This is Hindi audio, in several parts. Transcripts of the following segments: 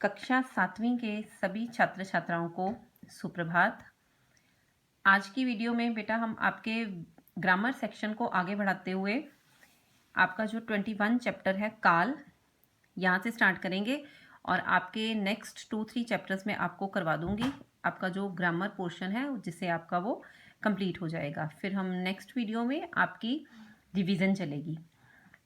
कक्षा 7वीं के सभी छात्र छात्राओं को सुप्रभात। आज की वीडियो में बेटा हम आपके ग्रामर सेक्शन को आगे बढ़ाते हुए आपका जो 21 चैप्टर है काल, यहाँ से स्टार्ट करेंगे और आपके नेक्स्ट 2-3 चैप्टर्स में आपको करवा दूंगी आपका जो ग्रामर पोर्शन है, जिससे आपका वो कंप्लीट हो जाएगा। फिर हम नेक्स्ट वीडियो में आपकी रिवीजन चलेगी।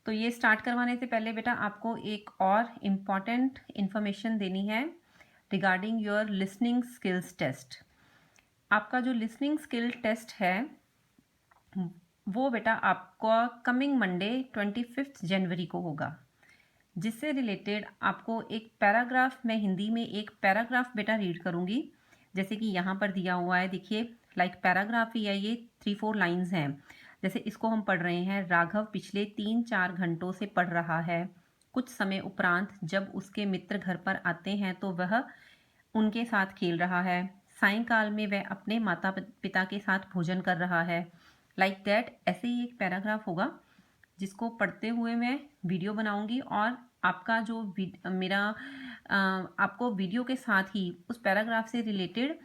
तो ये स्टार्ट करवाने से पहले बेटा आपको एक और इम्पॉर्टेंट इन्फॉर्मेशन देनी है regarding your listening skills test. आपका जो लिसनिंग स्किल टेस्ट है वो बेटा आपका कमिंग मंडे 25 जनवरी को होगा, जिससे रिलेटेड आपको एक पैराग्राफ, मैं हिंदी में एक पैराग्राफ बेटा रीड करूँगी, जैसे कि यहाँ पर दिया हुआ है, देखिए लाइक पैराग्राफ ही है, ये 3-4 लाइन्स हैं। जैसे इसको हम पढ़ रहे हैं, राघव पिछले 3-4 घंटों से पढ़ रहा है। कुछ समय उपरांत जब उसके मित्र घर पर आते हैं तो वह उनके साथ खेल रहा है। सायंकाल में वह अपने माता पिता के साथ भोजन कर रहा है। लाइक दैट, ऐसे ही एक पैराग्राफ होगा जिसको पढ़ते हुए मैं वीडियो बनाऊंगी और आपका जो आपको वीडियो के साथ ही उस पैराग्राफ से रिलेटेड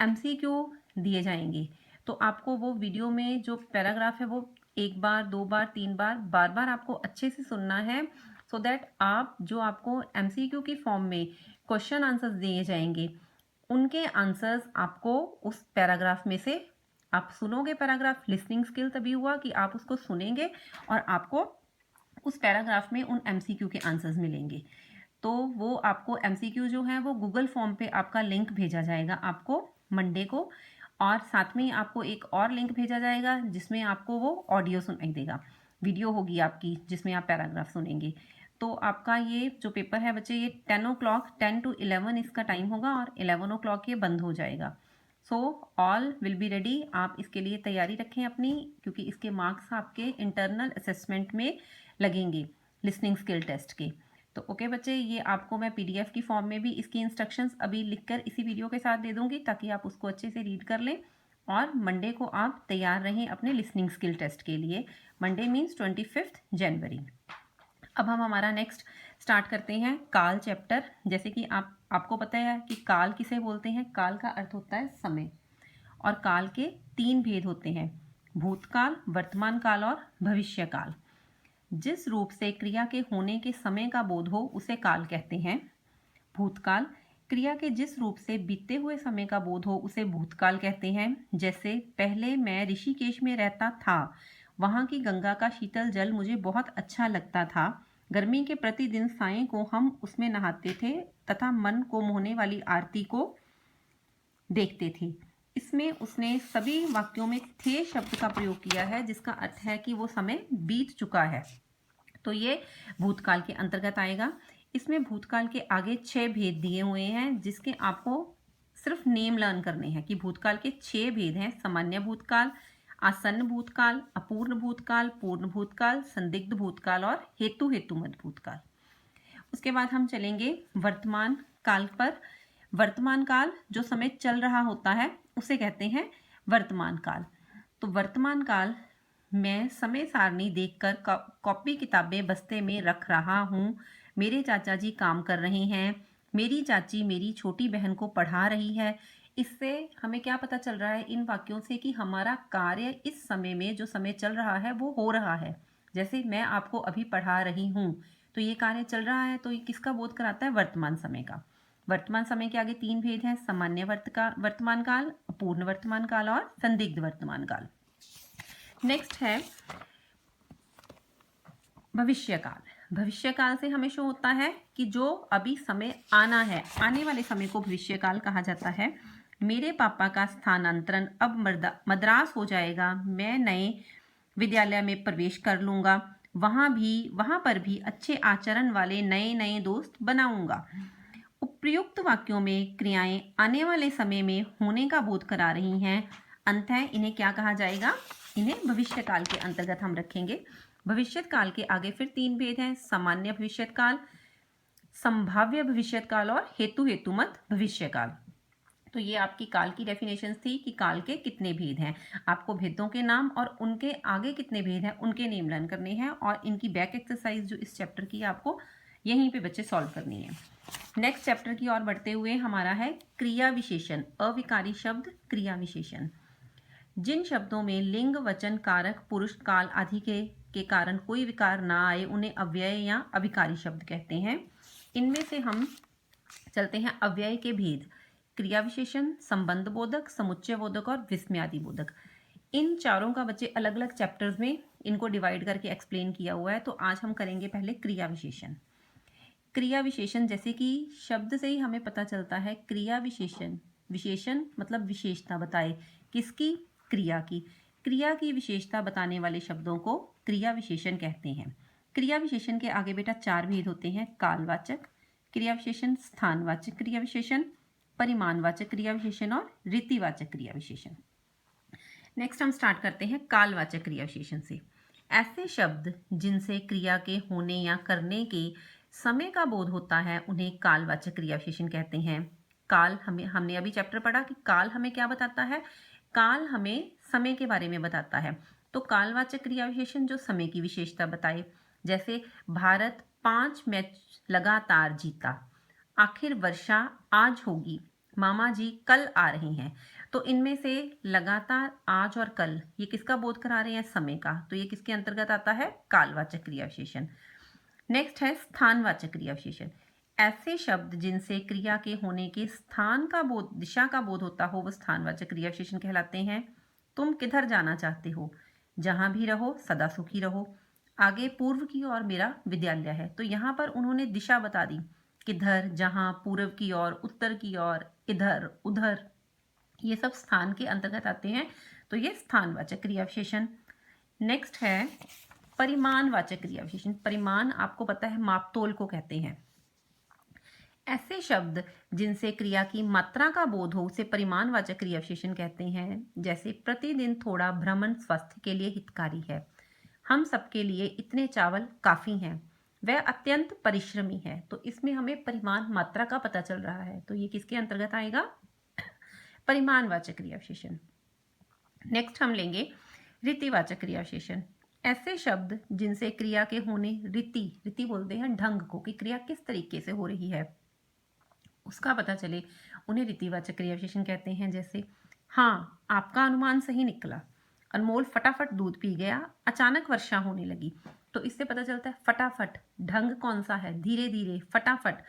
MCQ दिए जाएंगे। तो आपको वो वीडियो में जो पैराग्राफ है वो 1 बार, 2 बार, 3 बार, बार आपको अच्छे से सुनना है, सो दैट आप जो आपको MCQ की फॉर्म में क्वेश्चन आंसर्स दिए जाएंगे, उनके आंसर्स आपको उस पैराग्राफ में से आप सुनोगे। पैराग्राफ लिसनिंग स्किल तभी हुआ कि आप उसको सुनेंगे और आपको उस पैराग्राफ में उन MCQ के आंसर्स मिलेंगे। तो वो आपको MCQ जो है वो गूगल फॉर्म पे आपका लिंक भेजा जाएगा आपको मंडे को, और साथ में आपको एक और लिंक भेजा जाएगा जिसमें आपको वो ऑडियो सुनाई देगा, वीडियो होगी आपकी जिसमें आप पैराग्राफ सुनेंगे। तो आपका ये जो पेपर है बच्चे, ये 10 o'clock 10 to 11 इसका टाइम होगा और 11 o'clock ये बंद हो जाएगा। So all will be ready, आप इसके लिए तैयारी रखें अपनी, क्योंकि इसके मार्क्स आपके इंटरनल असेसमेंट में लगेंगे लिसनिंग स्किल टेस्ट के। तो ओके बच्चे, ये आपको मैं PDF की फॉर्म में भी इसकी इंस्ट्रक्शंस अभी लिखकर इसी वीडियो के साथ दे दूंगी, ताकि आप उसको अच्छे से रीड कर लें और मंडे को आप तैयार रहें अपने लिसनिंग स्किल टेस्ट के लिए। मंडे मीन्स 25 जनवरी। अब हम हमारा नेक्स्ट स्टार्ट करते हैं काल चैप्टर। जैसे कि आपको पता है कि काल किसे बोलते हैं। काल का अर्थ होता है समय, और काल के 3 भेद होते हैं, भूतकाल, वर्तमान काल और भविष्य काल। जिस रूप से क्रिया के होने के समय का बोध हो उसे काल कहते हैं। भूतकाल, क्रिया के जिस रूप से बीते हुए समय का बोध हो उसे भूतकाल कहते हैं। जैसे पहले मैं ऋषिकेश में रहता था, वहाँ की गंगा का शीतल जल मुझे बहुत अच्छा लगता था। गर्मी के प्रतिदिन साय को हम उसमें नहाते थे तथा मन को मोहने वाली आरती को देखते थे। इसमें उसने सभी वाक्यों में थे शब्द का प्रयोग किया है, जिसका अर्थ है कि वो समय बीत चुका है। तो ये भूतकाल के अंतर्गत आएगा। इसमें भूतकाल के आगे 6 भेद दिए हुए हैं, जिसके आपको सिर्फ नेम लर्न करने हैं कि भूतकाल के 6 भेद हैं। सामान्य भूतकाल, आसन्न भूतकाल, अपूर्ण भूतकाल, पूर्ण भूतकाल, संदिग्ध भूतकाल और हेतुमत भूतकाल। उसके बाद हम चलेंगे वर्तमान काल पर। वर्तमान काल, जो समय चल रहा होता है उसे कहते हैं वर्तमान काल। तो वर्तमान काल, मैं समय सारणी देखकर कॉपी किताबें बस्ते में रख रहा हूँ। मेरे चाचा जी काम कर रहे हैं। मेरी चाची मेरी छोटी बहन को पढ़ा रही है। इससे हमें क्या पता चल रहा है इन वाक्यों से कि हमारा कार्य इस समय में, जो समय चल रहा है वो हो रहा है। जैसे मैं आपको अभी पढ़ा रही हूँ, तो ये कार्य चल रहा है, तो ये किसका बोध कराता है? वर्तमान समय का। वर्तमान समय के आगे 3 भेद हैं, सामान्य वर्तमान काल, अपूर्ण वर्तमान काल और संदिग्ध वर्तमान काल। नेक्स्ट है भविष्य काल। भविष्य काल से हमें शो होता है कि जो अभी समय आना है, आने वाले समय को भविष्य काल कहा जाता है। मेरे पापा का स्थानांतरण अब मद्रास हो जाएगा। मैं नए विद्यालय में प्रवेश कर लूँगा। वहाँ पर भी अच्छे आचरण वाले नए दोस्त बनाऊंगा। उपयुक्त वाक्यों में क्रियाएं आने वाले समय में होने का बोध करा रही हैं। अंततः इन्हें क्या कहा जाएगा? इन्हें भविष्य काल के अंतर्गत हम रखेंगे। भविष्य काल के आगे फिर 3 भेद हैं, सामान्य भविष्य काल, संभाव्य भविष्य काल और हेतुमत भविष्य काल। तो ये आपकी काल की डेफिनेशन थी कि काल के कितने भेद हैं। आपको भेदों के नाम और उनके आगे कितने भेद हैं उनके नेम लर्न करने हैं, और इनकी बैक एक्सरसाइज जो इस चैप्टर की आपको यहीं पे बच्चे सॉल्व करनी है। नेक्स्ट चैप्टर की ओर बढ़ते हुए हमारा है क्रिया विशेषण, अविकारी शब्द क्रिया विशेषण। जिन शब्दों में लिंग, वचन, कारक, पुरुष, काल आदि के कारण कोई विकार ना आए उन्हें अव्यय या अविकारी शब्द कहते हैं। इनमें से हम चलते हैं अव्यय के भेद, क्रिया विशेषण, संबंध बोधक, समुच्चय बोधक और विस्मयादि बोधक। इन चारों का बच्चे अलग अलग चैप्टर्स में इनको डिवाइड करके एक्सप्लेन किया हुआ है। तो आज हम करेंगे पहले क्रिया विशेषण। क्रिया विशेषण, जैसे कि शब्द से ही हमें पता चलता है, क्रिया विशेषण, विशेषण मतलब विशेषता बताए किसकी, क्रिया की। क्रिया की विशेषता बताने वाले शब्दों को क्रिया विशेषण कहते हैं। क्रिया विशेषण के आगे बेटा चार भेद होते हैं, कालवाचक क्रिया विशेषण, स्थानवाचक क्रिया विशेषण, परिमाणवाचक क्रिया विशेषण और रीतिवाचक क्रिया विशेषण। नेक्स्ट हम स्टार्ट करते हैं कालवाचक क्रिया विशेषण से। ऐसे शब्द जिनसे क्रिया के होने या करने के समय का बोध होता है उन्हें कालवाचक क्रिया विशेषण कहते हैं। काल हमने अभी चैप्टर पढ़ा कि काल हमें क्या बताता है, काल हमें समय के बारे में बताता है। तो कालवाचक क्रिया विशेषण जो समय की विशेषता बताए, जैसे भारत 5 मैच लगातार जीता, आखिर वर्षा आज होगी, मामा जी कल आ रहे हैं। तो इनमें से लगातार, आज और कल, ये किसका बोध करा रहे हैं, समय का। तो ये किसके अंतर्गत आता है, कालवाचक क्रिया विशेषण। नेक्स्ट है स्थानवाचक क्रिया विशेषण। ऐसे शब्द जिनसे क्रिया के होने के स्थान का बोध, दिशा का बोध होता हो, वो स्थानवाचक क्रिया विशेषण कहलाते हैं। तुम किधर जाना चाहते हो, जहां भी रहो सदा सुखी रहो, आगे पूर्व की ओर मेरा विद्यालय है। तो यहाँ पर उन्होंने दिशा बता दी, किधर, जहां, पूर्व की ओर, उत्तर की ओर, इधर, उधर, ये सब स्थान के अंतर्गत आते हैं। तो ये स्थानवाचक क्रिया विशेषण। नेक्स्ट है परिमाणवाचक क्रिया विशेषण। परिमाण आपको पता है मापतोल को कहते हैं। ऐसे शब्द जिनसे क्रिया की मात्रा का बोध हो उसे परिमाणवाचक क्रिया विशेषण कहते हैं। जैसे प्रतिदिन थोड़ा भ्रमण स्वास्थ्य के लिए हितकारी है, हम सबके लिए इतने चावल काफी हैं, वह अत्यंत परिश्रमी है। तो इसमें हमें परिमाण, मात्रा का पता चल रहा है। तो ये किसके अंतर्गत आएगा, परिमाणवाचक क्रिया विशेषण। नेक्स्ट हम लेंगे रीतिवाचक क्रिया विशेषण। ऐसे शब्द जिनसे क्रिया के होने, रीति बोलते हैं ढंग को, कि क्रिया किस तरीके से हो रही है उसका पता चले, उन्हें रीतिवाचक क्रिया विशेषण कहते हैं। जैसे हाँ आपका अनुमान सही निकला, अनमोल फटाफट दूध पी गया, अचानक वर्षा होने लगी। तो इससे पता चलता है फटाफट ढंग कौन सा है, धीरे धीरे, फटाफट,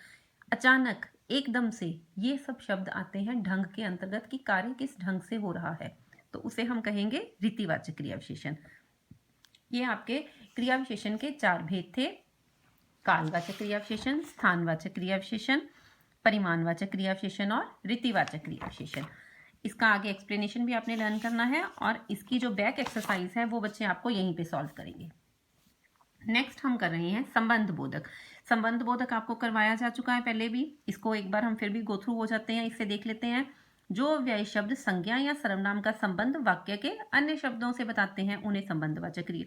अचानक, एकदम से, ये सब शब्द आते हैं ढंग के अंतर्गत कि कार्य किस ढंग से हो रहा है। तो उसे हम कहेंगे रीतिवाचक क्रिया विशेषण। ये आपके क्रिया विशेषण के चार भेद थे, कालवाचक क्रिया विशेषण, स्थानवाचक क्रिया विशेषण, परिमाणवाचक क्रिया विशेषण और रीतिवाचक क्रिया विशेषण। इसका आगे एक्सप्लेनेशन भी आपने लर्न करना है और इसकी जो बैक एक्सरसाइज है वो बच्चे आपको यहीं पे सॉल्व करेंगे। नेक्स्ट हम कर रहे हैं संबंध बोधक। संबंध बोधक आपको करवाया जा चुका है पहले भी, इसको एक बार हम फिर भी गो थ्रू हो जाते हैं, इससे देख लेते हैं। जो अव्यय शब्द संज्ञा या सर्वनाम का संबंध वाक्य के अन्य शब्दों से बताते हैं उन्हें संबंधवाचक क्रिया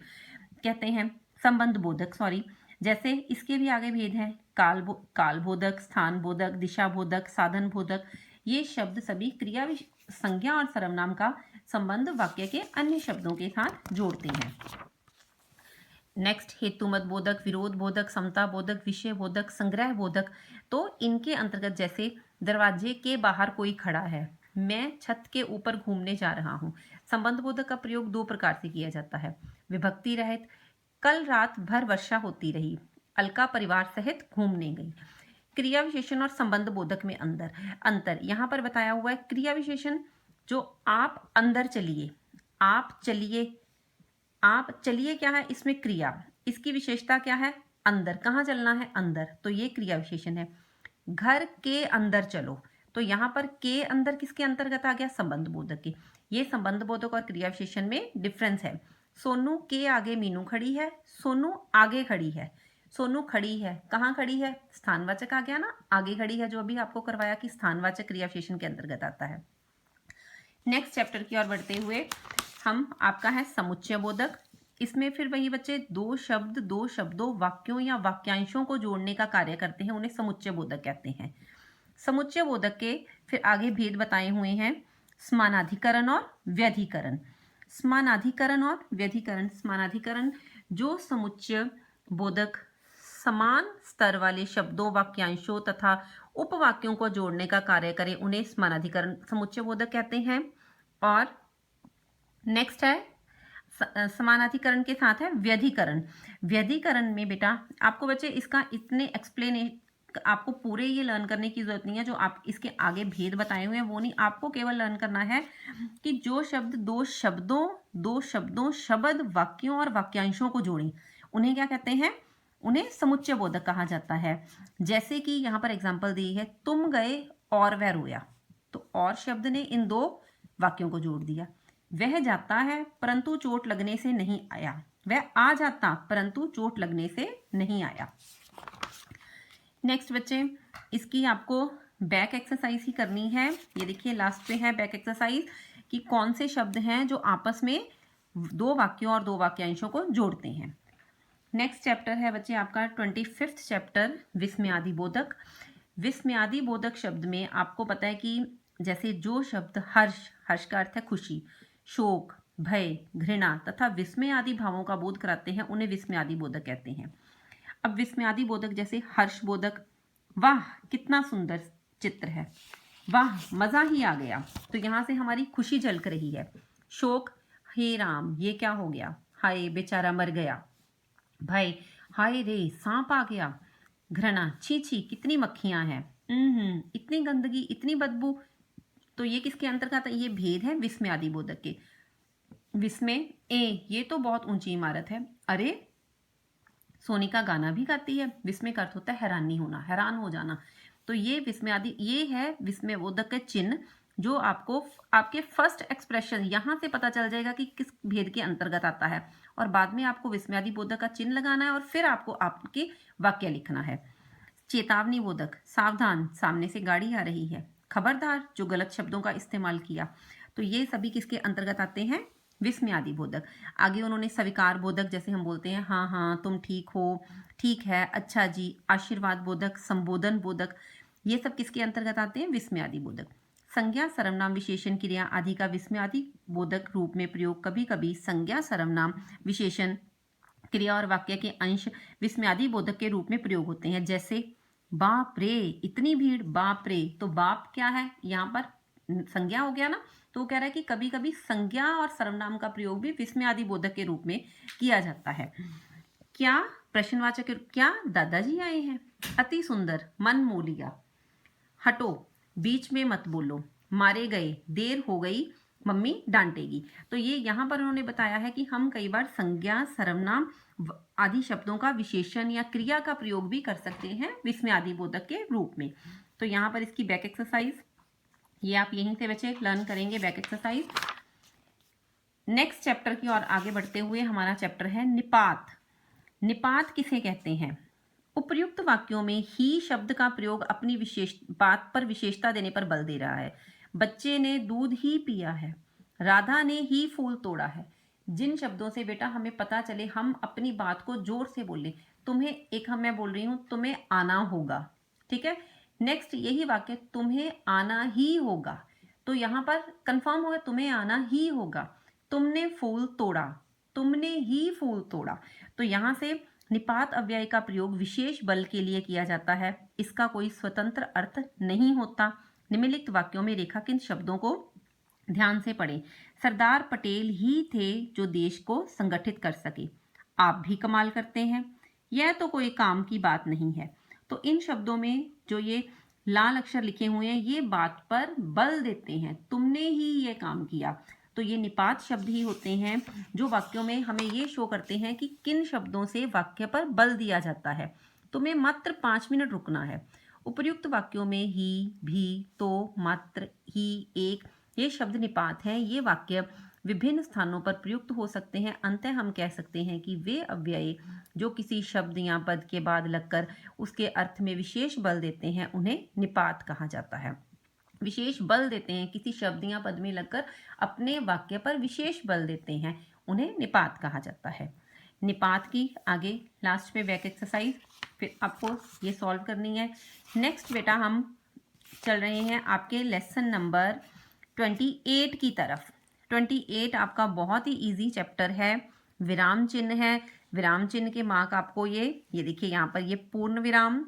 कहते हैं, संबंध बोधक सॉरी। जैसे इसके भी आगे भेद है, काल बोधक, स्थान बोधक, दिशा बोधक, साधन बोधक। ये शब्द सभी क्रिया, संज्ञा और सर्वनाम का संबंध वाक्य के अन्य शब्दों के साथ जोड़ते हैं। नेक्स्ट हेतुमत बोधक, विरोध बोधक, समता बोधक, विषय बोधक, संग्रह बोधक। तो इनके अंतर्गत जैसे दरवाजे के बाहर कोई खड़ा है, मैं छत के ऊपर घूमने जा रहा हूँ। संबंध बोधक का प्रयोग दो प्रकार से किया जाता है, विभक्ति रहित, कल रात भर वर्षा होती रही, अलका परिवार सहित घूमने गई। क्रिया विशेषण और संबंध बोधक में अंतर यहाँ पर बताया हुआ है। क्रिया विशेषण जो आप अंदर चलिए, आप चलिए क्या है, इसमें क्रिया, इसकी विशेषता क्या है, अंदर, कहाँ चलना है, अंदर, तो ये क्रिया विशेषण है। घर के अंदर चलो, तो यहाँ पर के अंदर किसके अंतर्गत आ गया, संबंध बोधक के। ये संबंध बोधक और क्रिया विशेषण में डिफरेंस है। सोनू के आगे मीनू खड़ी है, सोनू आगे खड़ी है, सोनू खड़ी है, कहाँ खड़ी है, स्थानवाचक आ गया ना, आगे खड़ी है, जो अभी आपको करवाया कि स्थानवाचक क्रिया विशेषण के अंतर्गत आता है। नेक्स्ट चैप्टर की ओर बढ़ते हुए हम आपका है समुच्चय बोधक। इसमें फिर वही बच्चे दो शब्दों, वाक्यों या वाक्यांशों को जोड़ने का कार्य करते हैं, उन्हें समुच्चय बोधक कहते हैं। समुच्चय बोधक के फिर आगे भेद बताए हुए हैं, समानाधिकरण और व्यधिकरण। समानाधिकरण और व्यधिकरण। समानाधिकरण जो समुच्चय बोधक समान स्तर वाले शब्दों, वाक्यांशों तथा उपवाक्यों को जोड़ने का कार्य करे उन्हें समानाधिकरण समुच्चय बोधक कहते हैं। और नेक्स्ट है समानाधिकरण के साथ है व्यधिकरण। व्यधिकरण में बेटा आपको बच्चे इसका इतने एक्सप्लेन आपको पूरे ये लर्न करने की जरूरत नहीं है, जो आप इसके आगे भेद बताए हुए हैं वो नहीं, आपको केवल लर्न करना है कि जो शब्द दो शब्दों शब्द वाक्यों और वाक्यांशों को जोड़ें उन्हें क्या कहते हैं, उन्हें समुच्चय बोधक कहा जाता है। जैसे कि यहाँ पर एग्जाम्पल दी है, तुम गए और वह रोया, तो और शब्द ने इन दो वाक्यों को जोड़ दिया। वह जाता है परंतु चोट लगने से नहीं आया, वह आ जाता परंतु चोट लगने से नहीं आया। नेक्स्ट बच्चे इसकी आपको बैक एक्सरसाइज ही करनी है। ये देखिए लास्ट पे है बैक एक्सरसाइज कि कौन से शब्द हैं जो आपस में दो वाक्यों और दो वाक्यांशों को जोड़ते हैं। नेक्स्ट चैप्टर है बच्चे आपका 25th चैप्टर विस्मयादि बोधक। विस्मयादि बोधक शब्द में आपको पता है कि जैसे जो शब्द हर्ष का अर्थ है खुशी, शोक, भय, घृणा तथा विस्मय आदि भावों का बोध कराते हैं उन्हें विस्मयादि बोधक कहते हैं। अब विस्मयादि बोधक जैसे हर्ष बोधक, वाह कितना सुंदर चित्र है, वाह मजा ही आ गया, तो यहाँ से हमारी खुशी झलक रही है। शोक, हे राम ये क्या हो गया, हाय बेचारा मर गया। भय, हाय रे सांप आ गया। घृणा, छी छी कितनी मक्खियां हैं, इतनी गंदगी इतनी बदबू। तो ये किसके अंतर्गत है, ये भेद है विस्मयादि बोधक के। विस्मय, ये तो बहुत ऊंची इमारत है, अरे सोनिका गाना भी गाती है। विस्मय का अर्थ होता है हैरानी होना, हैरान हो जाना। तो ये विस्मयादि, ये है विस्मय बोधक का चिन्ह जो आपको आपके फर्स्ट एक्सप्रेशन यहाँ से पता चल जाएगा कि किस भेद के अंतर्गत आता है, और बाद में आपको विस्मयादि बोधक का चिन्ह लगाना है और फिर आपको आपके वाक्य लिखना है। चेतावनी बोधक, सावधान सामने से गाड़ी आ रही है। खबरदार जो गलत शब्दों का इस्तेमाल किया। तो ये सभी किसके अंतर्गत आते हैं, विस्मयादि बोधक। आगे उन्होंने स्वीकार बोधक, जैसे हम बोलते हैं हाँ हाँ तुम ठीक हो, ठीक है, अच्छा जी। आशीर्वाद बोधक, संबोधन बोधक, ये सब किसके अंतर्गत आते हैं, विस्मयादि बोधक। संज्ञा, सर्वनाम, विशेषण, क्रिया आदि का विस्मयादि बोधक रूप में प्रयोग कभी कभी संज्ञा, सर्वनाम, विशेषण, क्रिया और वाक्य के अंश विस्मयादि बोधक के रूप में प्रयोग होते हैं। जैसे बाप रे इतनी भीड़, बाप रे, तो बाप क्या है, यहाँ पर संज्ञा हो गया ना, तो वो कह रहा है कि कभी कभी संज्ञा और सर्वनाम का प्रयोग भी विस्मयादि बोधक के रूप में किया जाता है। क्या, प्रश्नवाचक, क्या दादाजी आए हैं, अति सुंदर, मन मोह लिया। हटो, बीच में मत बोलो, मारे गए, देर हो गई, मम्मी डांटेगी। तो ये यहाँ पर उन्होंने बताया है कि हम कई बार संज्ञा, सर्वनाम आदि शब्दों का विशेषण या क्रिया का प्रयोग भी कर सकते हैं विस्मयादि बोधक के रूप में। तो यहाँ पर इसकी बैक एक्सरसाइज, ये आप यहीं से बच्चे लर्न करेंगे बैक एक्सरसाइज। नेक्स्ट चैप्टर की ओर आगे बढ़ते हुए हमारा चैप्टर है निपात। निपात किसे कहते हैं, उपर्युक्त वाक्यों में ही शब्द का प्रयोग अपनी विशेष बात पर विशेषता देने पर बल दे रहा है। बच्चे ने दूध ही पिया है, राधा ने ही फूल तोड़ा है। जिन शब्दों से बेटा हमें पता चले हम अपनी बात को जोर से बोले, तुम्हें एक मैं बोल रही हूं तुम्हें आना होगा, ठीक है। नेक्स्ट यही वाक्य तुम्हें आना ही होगा, तो यहाँ पर कंफर्म होगा तुम्हें आना ही होगा। तुमने फूल तोड़ा, तुमने ही फूल तोड़ा। तो यहाँ से निपात अव्यय का प्रयोग विशेष बल के लिए किया जाता है, इसका कोई स्वतंत्र अर्थ नहीं होता। निम्नलिखित वाक्यों में रेखांकित शब्दों को ध्यान से पढ़ें। सरदार पटेल ही थे जो देश को संगठित कर सके। आप भी कमाल करते हैं, यह तो कोई काम की बात नहीं है। तो इन शब्दों में जो ये लाल अक्षर लिखे हुए हैं ये बात पर बल देते हैं, तुमने ही ये काम किया। तो ये निपात शब्द ही होते हैं जो वाक्यों में हमें ये शो करते हैं कि किन शब्दों से वाक्य पर बल दिया जाता है। तुम्हें मात्र 5 मिनट रुकना है। उपर्युक्त वाक्यों में ही, भी, तो, मात्र, ही, एक, ये शब्द निपात हैं। ये वाक्य विभिन्न स्थानों पर प्रयुक्त हो सकते हैं। अंततः हम कह सकते हैं कि वे अव्यय जो किसी शब्द या पद के बाद लगकर उसके अर्थ में विशेष बल देते हैं उन्हें निपात कहा जाता है। विशेष बल देते हैं, किसी शब्द या पद में लगकर अपने वाक्य पर विशेष बल देते हैं, उन्हें निपात कहा जाता है। निपात की आगे लास्ट में बैक एक्सरसाइज फिर आपको ये सॉल्व करनी है। नेक्स्ट बेटा हम चल रहे हैं आपके लेसन नंबर 28 की तरफ। 28 आपका बहुत ही इजी चैप्टर है। विराम चिन्ह है, विराम चिन्ह के मार्क आपको ये देखिए यहाँ पर ये पूर्ण विराम,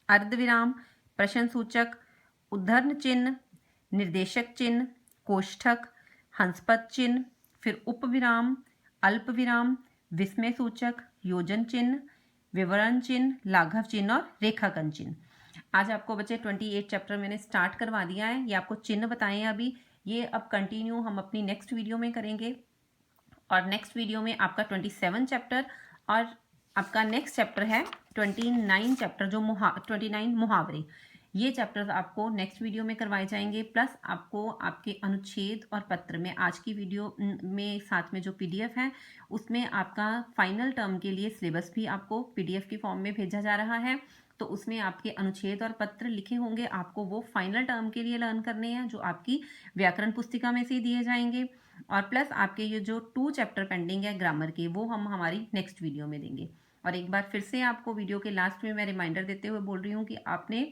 अर्ध विराम, प्रश्न सूचक, उद्धरण चिन्ह, निर्देशक चिन्ह, कोष्ठक, हंसपद चिन्ह, फिर उपविराम, अल्प विराम, विस्मय सूचक, योजन चिन्ह, विवरण चिन्ह, लाघव चिन्ह और रेखांकन चिन्ह। आज आपको बच्चे 28 चैप्टर मैंने स्टार्ट करवा दिया है। ये आपको चिन्ह बताए हैं अभी, ये अब कंटिन्यू हम अपनी नेक्स्ट वीडियो में करेंगे। और नेक्स्ट वीडियो में आपका 27 चैप्टर और आपका नेक्स्ट चैप्टर है 29 चैप्टर जो 29 मुहावरे, ये चैप्टर्स आपको नेक्स्ट वीडियो में करवाए जाएंगे। प्लस आपको आपके अनुच्छेद और पत्र में आज की वीडियो में साथ में जो पीडीएफ है उसमें आपका फाइनल टर्म के लिए सिलेबस भी आपको पीडीएफ के फॉर्म में भेजा जा रहा है। तो उसमें आपके अनुच्छेद और पत्र लिखे होंगे, आपको वो फाइनल टर्म के लिए लर्न करने हैं जो आपकी व्याकरण पुस्तिका में से दिए जाएंगे। और प्लस आपके ये जो 2 चैप्टर पेंडिंग है ग्रामर के, वो हम हमारी नेक्स्ट वीडियो में देंगे। और एक बार फिर से आपको वीडियो के लास्ट में मैं रिमाइंडर देते हुए बोल रही हूँ कि आपने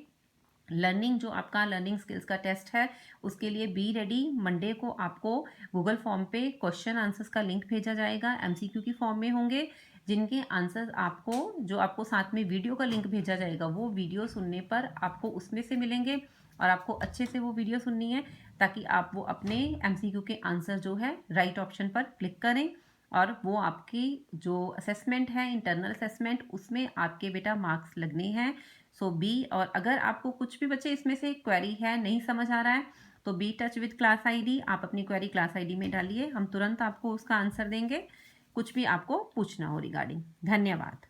लर्निंग जो आपका लर्निंग स्किल्स का टेस्ट है उसके लिए बी रेडी। मंडे को आपको गूगल फॉर्म पे क्वेश्चन आंसर्स का लिंक भेजा जाएगा, एमसीक्यू की फॉर्म में होंगे, जिनके आंसर्स आपको जो आपको साथ में वीडियो का लिंक भेजा जाएगा वो वीडियो सुनने पर आपको उसमें से मिलेंगे। और आपको अच्छे से वो वीडियो सुननी है ताकि आप वो अपने एमसीक्यू के आंसर जो है राइट ऑप्शन पर क्लिक करें और वो आपकी जो असेसमेंट है इंटरनल असेसमेंट उसमें आपके बेटा मार्क्स लगने हैं। सो बी, और अगर आपको कुछ भी बच्चे इसमें से क्वेरी है नहीं समझ आ रहा है तो be touch with class ID, आप अपनी क्वेरी क्लास आईडी में डालिए, हम तुरंत आपको उसका आंसर देंगे कुछ भी आपको पूछना हो रिगार्डिंग। धन्यवाद।